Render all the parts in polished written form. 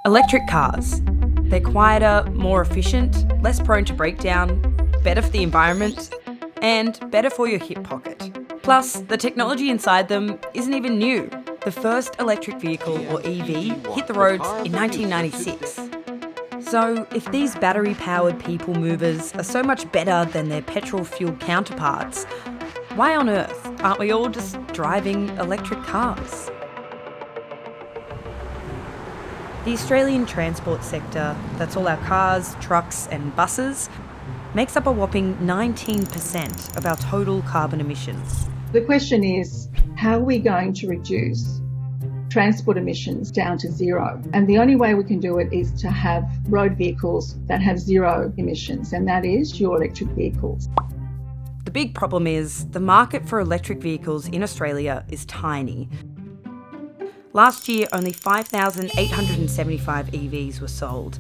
Electric cars. They're quieter, more efficient, less prone to breakdown, better for the environment, and better for your hip pocket. Plus, the technology inside them isn't even new. The first electric vehicle, or EV, hit the roads in 1996. So, if these battery-powered people movers are so much better than their petrol-fueled counterparts, why on earth aren't we all just driving electric cars? The Australian transport sector, that's all our cars, trucks and buses, makes up a whopping 19% of our total carbon emissions. The question is, how are we going to reduce transport emissions down to zero? And the only way we can do it is to have road vehicles that have zero emissions, and that is your electric vehicles. The big problem is the market for electric vehicles in Australia is tiny. Last year, only 5,875 EVs were sold.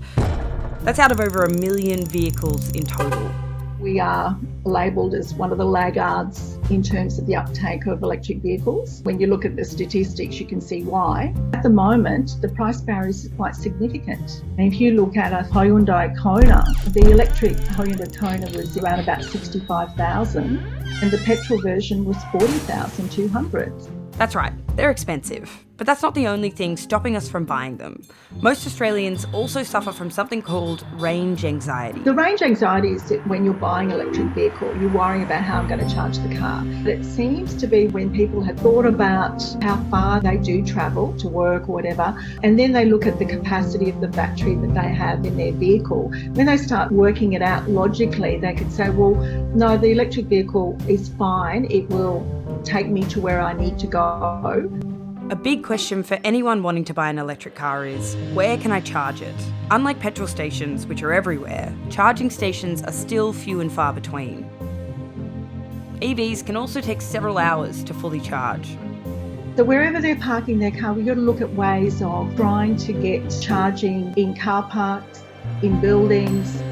That's out of over 1 million vehicles in total. We are labelled as one of the laggards in terms of the uptake of electric vehicles. When you look at the statistics, you can see why. At the moment, the price barrier is quite significant. And if you look at a Hyundai Kona, the electric Hyundai Kona was around about $65,000 and the petrol version was $40,200. That's right, they're expensive. But that's not the only thing stopping us from buying them. Most Australians also suffer from something called range anxiety. The range anxiety is that when you're buying an electric vehicle, you're worrying about how I'm going to charge the car. But it seems to be when people have thought about how far they do travel to work or whatever, and then they look at the capacity of the battery that they have in their vehicle, when they start working it out logically, they could say, well, no, the electric vehicle is fine. It will take me to where I need to go. A big question for anyone wanting to buy an electric car is, where can I charge it? Unlike petrol stations, which are everywhere, charging stations are still few and far between. EVs can also take several hours to fully charge. So wherever they're parking their car, we've got to look at ways of trying to get charging in car parks, in buildings.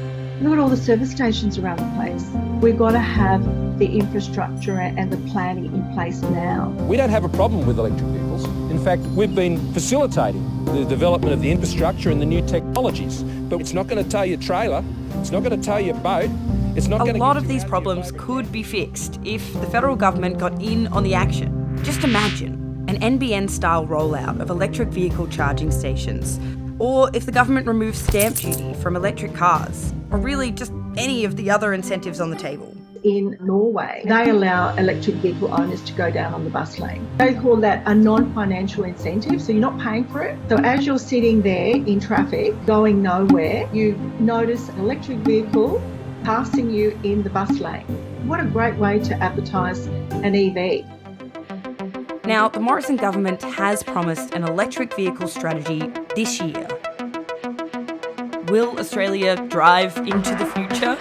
Look at all the service stations around the place. We've got to have the infrastructure and the planning in place now. We don't have a problem with electric vehicles. In fact, we've been facilitating the development of the infrastructure and the new technologies. But it's not going to tow your trailer, it's not going to tow your boat, it's not going to... A lot of these problems could be fixed if the federal government got in on the action. Just imagine an NBN-style rollout of electric vehicle charging stations. Or if the government removes stamp duty from electric cars, or really just any of the other incentives on the table. In Norway, they allow electric vehicle owners to go down on the bus lane. They call that a non-financial incentive, so you're not paying for it. So as you're sitting there in traffic, going nowhere, you notice an electric vehicle passing you in the bus lane. What a great way to advertise an EV. Now, the Morrison government has promised an electric vehicle strategy this year. Will Australia drive into the future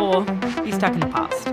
or be stuck in the past?